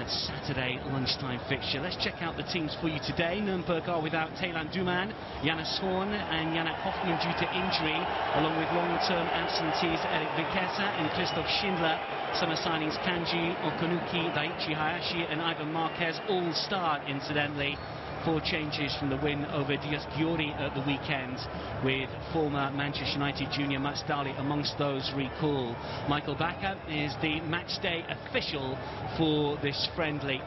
that Saturday lunchtime fixture. Let's check out the teams for you today. Nurnberg are without Taylan Duman, Janus Horn and Janak Hoffmann due to injury, along with long-term absentees Erik Vikesa and Christoph Schindler. Summer signings Kanji, Okunuki, Daichi Hayashi and Ivan Marquez all start, incidentally. 4 changes from the win over Dias Giori at the weekend, with former Manchester United junior Mats Dali amongst those recalled. Michael Bakker is the matchday official for this friendly.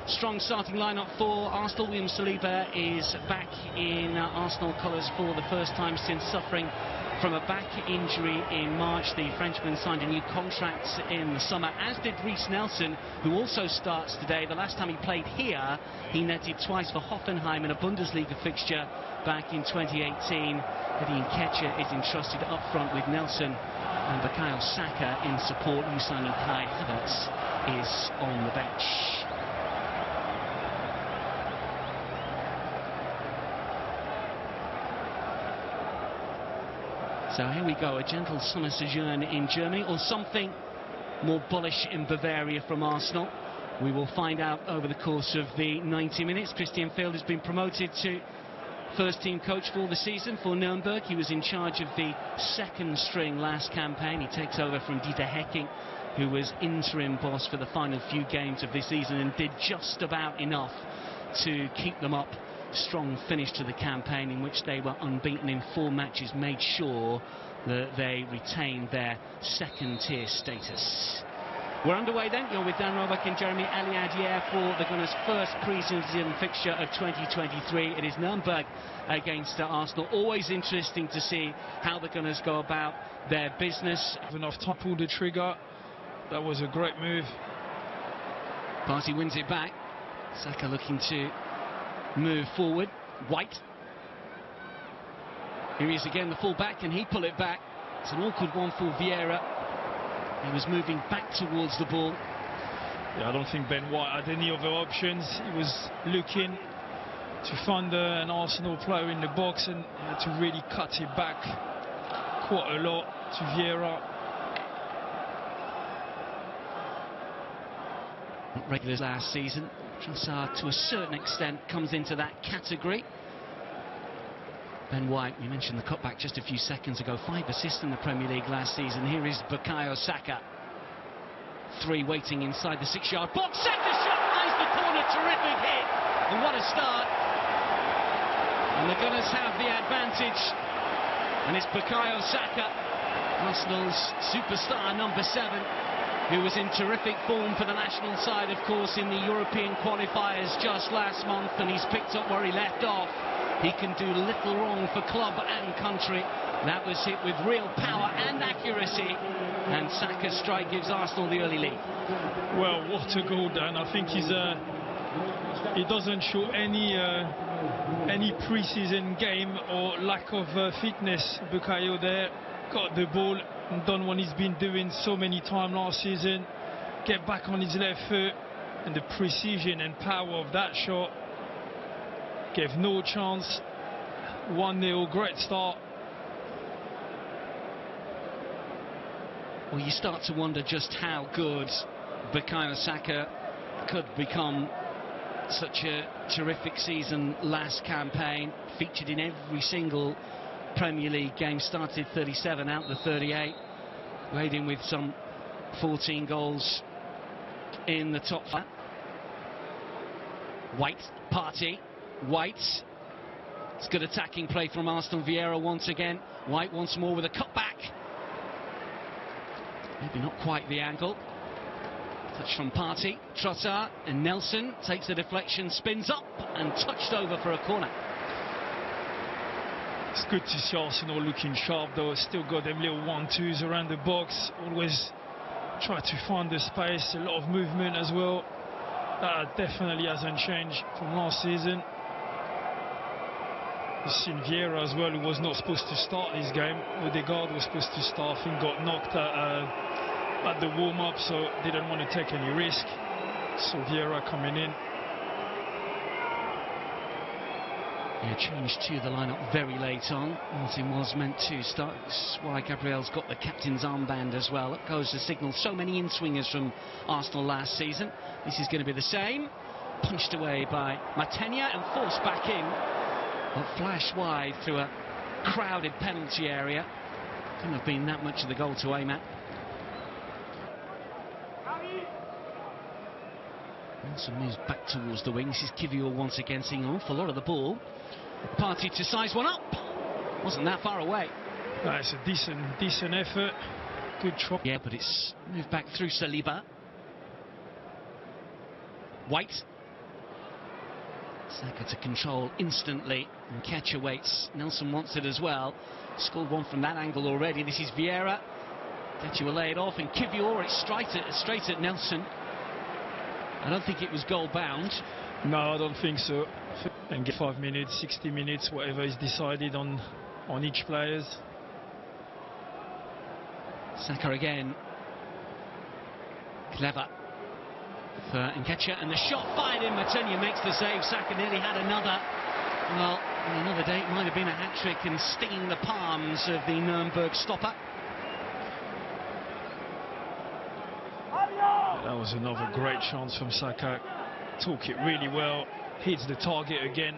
Strong starting lineup for Arsenal. William Saliba is back in Arsenal colours for the first time since suffering from a back injury in March. The Frenchman signed a new contract in the summer, as did Reiss Nelson, who also starts today. The last time he played here, he netted twice for Hoffenheim in a Bundesliga fixture back in 2018. Eddie Nketiah is entrusted up front with Nelson and Bukayo Saka in support. New signing Kai Havertz is on the bench. So here we go, a gentle summer sojourn in Germany, or something more bullish in Bavaria from Arsenal. We will find out over the course of the 90 minutes. Christian Field has been promoted to first team coach for the season for Nurnberg. He was in charge of the second string last campaign. He takes over from Dieter Hecking, who was interim boss for the final few games of this season and did just about enough to keep them up. Strong finish to the campaign in which they were unbeaten in 4 matches, made sure that they retained their second tier status. We're underway then. You're with Dan Roebuck and Jeremy Aliadier for the Gunners' first pre-season fixture of 2023. It is Nurnberg against Arsenal. Always interesting to see how the Gunners go about their business. Enough time to pull the trigger. That was a great move. Partey wins it back. Saka looking to move forward. White. Here he is again, the full-back, and he pull it back. It's an awkward one for Vieira. He was moving back towards the ball. Yeah, I don't think Ben White had any other options. He was looking to find an Arsenal player in the box and had to really cut it back quite a lot to Vieira. Not regulars last season. Trossard, to a certain extent, comes into that category. Ben White, we mentioned the cutback just a few seconds ago. 5 assists in the Premier League last season. Here is Bukayo Saka. 3 waiting inside the 6-yard box. Saka shot, eyes the corner, terrific hit. And what a start. And the Gunners have the advantage. And it's Bukayo Saka, Arsenal's superstar number 7. Who was in terrific form for the national side, of course, in the European qualifiers just last month, and he's picked up where he left off. He can do little wrong for club and country. That was hit with real power and accuracy, and Saka's strike gives Arsenal the early lead. Well, what a goal, Dan. I think he doesn't show any pre-season game or lack of fitness. Bukayo there got the ball and done what he's been doing so many times last season. Get back on his left foot, and the precision and power of that shot gave no chance. 1-0, great start. Well, you start to wonder just how good Bukayo Saka could become. Such a terrific season last campaign, featured in every single Premier League game, started 37 out of the 38, weighed in with some 14 goals in the top 5. White, Partey, White. It's good attacking play from Arsenal. Vieira once again. White once more with a cutback. Maybe not quite the angle. Touch from Partey, Trossard, and Nelson takes the deflection, spins up and touched over for a corner. It's good to see Arsenal looking sharp though. Still got them little 1-2s around the box. Always try to find the space. A lot of movement as well. That definitely hasn't changed from last season. You've seen Vieira as well, who was not supposed to start this game. Odegaard was supposed to start, I think got knocked at the warm-up, so didn't want to take any risk. So Vieira coming in. Yeah, changed to the lineup very late on. Martin was meant to start. That's why Gabriel's got the captain's armband as well. Up goes the signal. So many in-swingers from Arsenal last season. This is going to be the same. Punched away by Matenia and forced back in. But flash wide through a crowded penalty area. Couldn't have been that much of the goal to aim at. Nelson moves back towards the wing. This is Kivior once again seeing an awful lot of the ball. Party to size one up. Wasn't that far away. No, it's a decent effort. Good try. Yeah, but it's moved back through Saliba. White. Saka to control instantly. And Ketcher waits. Nelson wants it as well. Scored one from that angle already. This is Vieira. Ketcher will lay it off, and Kivior, it's straight at Nelson. I don't think it was goal bound. No, I don't think so. And get 5 minutes, 60 minutes, whatever is decided on each players. Saka again. Clever for Nketiah, and the shot fired in. Matenia makes the save. Saka nearly had another. Well, on another day it might have been a hat-trick and stinging the palms of the Nurnberg stopper. That was another great chance from Saka. Took it really well. Hits the target again.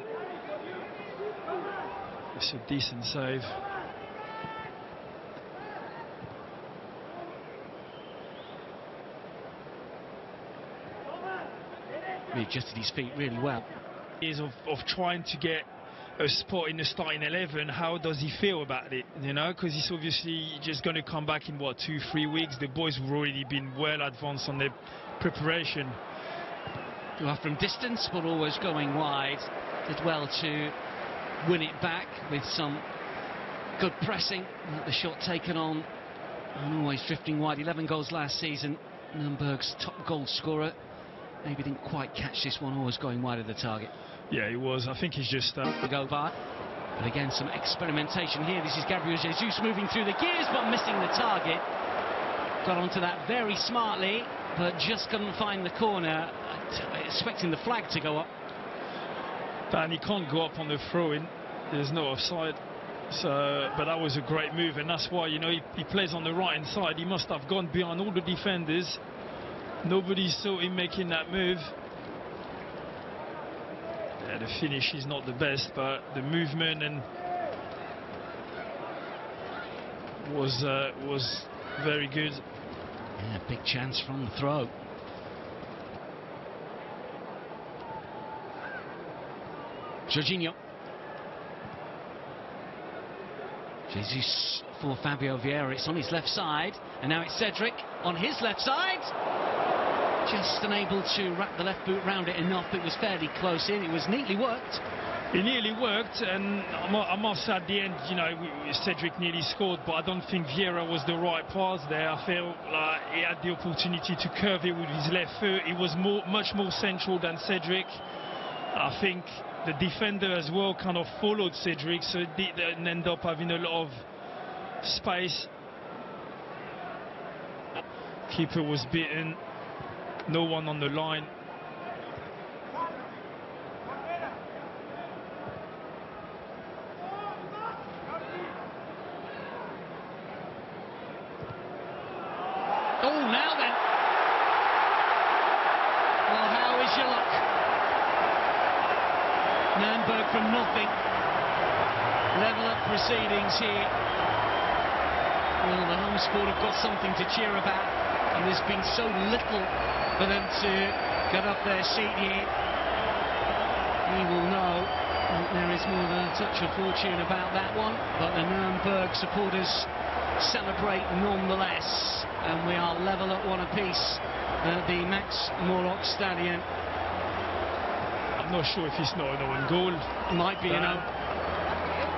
It's a decent save. He adjusted his feet really well. Years of trying to get a spot in the starting 11, how does he feel about it? You know, because he's obviously just going to come back in, what, 2-3 weeks? The boys have already been well advanced on their preparation. Well, from distance, but always going wide. Did well to win it back with some good pressing. The shot taken on and always drifting wide. 11 goals last season. Nurnberg's top goal scorer. Maybe didn't quite catch this one, always going wide of the target. Yeah, he was. I think he's just... To go by. But again, some experimentation here. This is Gabriel Jesus moving through the gears, but missing the target. Got onto that very smartly, but just couldn't find the corner. Expecting the flag to go up. And he can't go up on the throw-in. There's no offside. So, but that was a great move, and that's why, you know, he plays on the right-hand side. He must have gone behind all the defenders. Nobody saw him making that move. Yeah, the finish is not the best, but the movement and was very good. Yeah, big chance from the throw. Jorginho. Jesus for Fabio Vieira. It's on his left side, and now it's Cedric on his left side. Just unable to wrap the left boot round it enough. It was fairly close in. It was neatly worked. It nearly worked, and I must say at the end, you know, Cedric nearly scored, but I don't think Vieira was the right pass there. I feel like he had the opportunity to curve it with his left foot. He was much more central than Cedric. I think the defender as well kind of followed Cedric, so it didn't end up having a lot of space. Keeper was beaten. No one on the line. Oh, now then. Well, how is your luck? Nurnberg from nothing. Level up proceedings here. Well, the home sport have got something to cheer about, and there's been so little for them to get up their seat here. We will know that there is more than a touch of fortune about that one, but the Nurnberg supporters celebrate nonetheless, and we are level at one apiece at the Max Morlock Stadion. I'm not sure if it's not an own goal. Might be an own.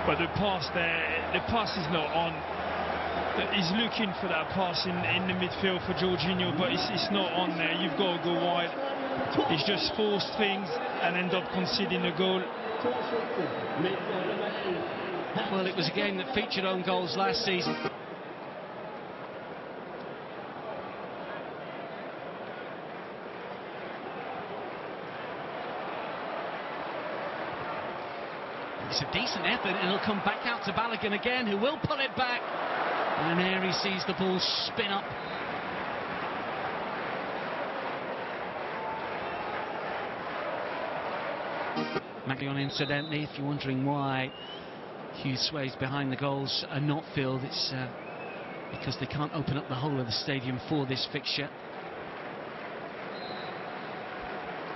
But the pass there, the pass is not on. He's looking for that pass in the midfield for Jorginho, but it's not on there. You've got to go wide. He's just forced things and end up conceding a goal. Well, it was a game that featured own goals last season. It's a decent effort, and it'll come back out to Balogun again, who will pull it back. And there he sees the ball spin up. Maglion, incidentally, if you're wondering why Hugh Sways behind the goals are not filled, it's because they can't open up the whole of the stadium for this fixture.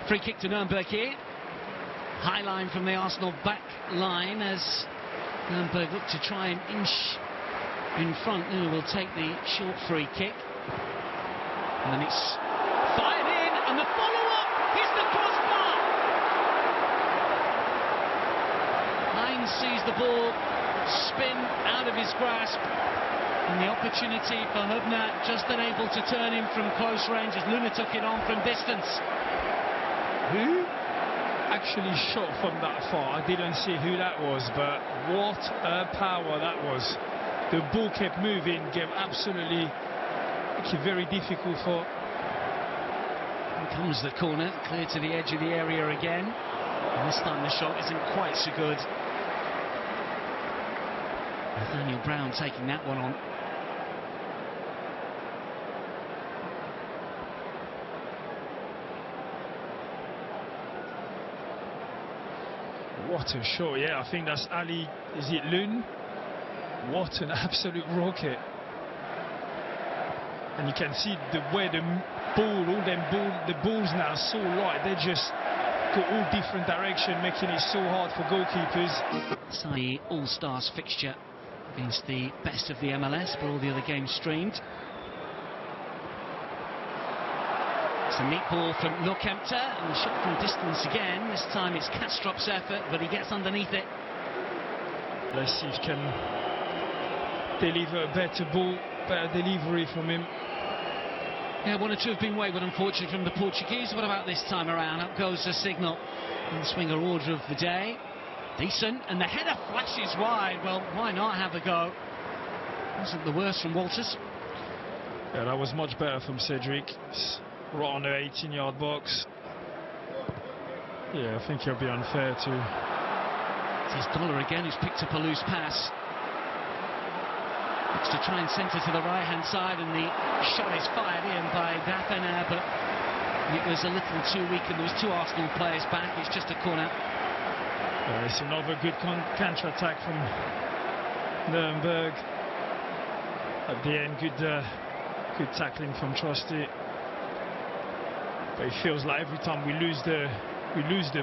Free kick to Nurnberg here. High line from the Arsenal back line as Nurnberg look to try and inch in front. Who will take the short free kick. And then it's fired in, and the follow-up hits the crossbar. Hines sees the ball spin out of his grasp, and the opportunity for Hubner just unable to turn him from close range as Luna took it on from distance. Who actually shot from that far? I didn't see who that was, but what a power that was. The ball kept moving, gave absolutely very difficult for. Here comes the corner, clear to the edge of the area again. And this time the shot isn't quite so good. Nathaniel Brown taking that one on. What a shot, yeah, I think that's Ali, is it Lun? What an absolute rocket. And you can see the way the ball, the balls now are so light, they just go all different direction, making it so hard for goalkeepers. The All-Stars fixture against the best of the MLS, but all the other games streamed. It's a neat ball from Lokemter, and the shot from distance again. This time it's Kastrop's effort, but he gets underneath it. Let's see if he can deliver a better ball, better delivery from him. Yeah, one or two have been wayward, unfortunately, from the Portuguese. What about this time around? Up goes the signal and swinger order of the day. Decent, and the header flashes wide. Well, why not have a go? Wasn't the worst from Walters. Yeah, that was much better from Cedric. Right on the 18-yard box. Yeah, I think it'll be unfair to. It's Dollar again, who's picked up a loose pass. Looks to try and centre to the right-hand side, and the shot is fired in by Daffener, but it was a little too weak, and there was two Arsenal players back. It's just a corner. It's another good counter-attack from Nurnberg. At the end, good tackling from Trusty. But it feels like every time we lose the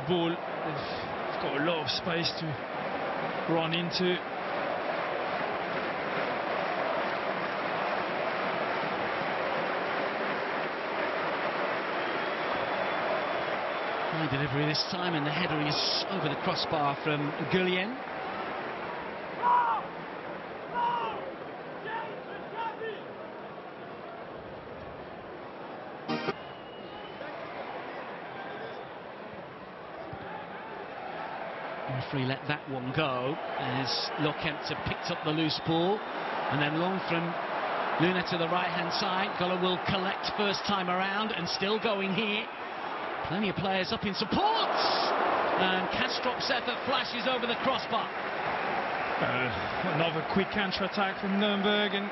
ball, they've got a lot of space to run into. High delivery this time, and the header is over the crossbar from Gullien. Referee let that one go as Lokemter picked up the loose ball, and then long from Luna to the right hand side. Guller will collect first time around, and still going here. Plenty of players up in support, and Kastrop's effort flashes over the crossbar. Another quick counter attack from Nurnberg, and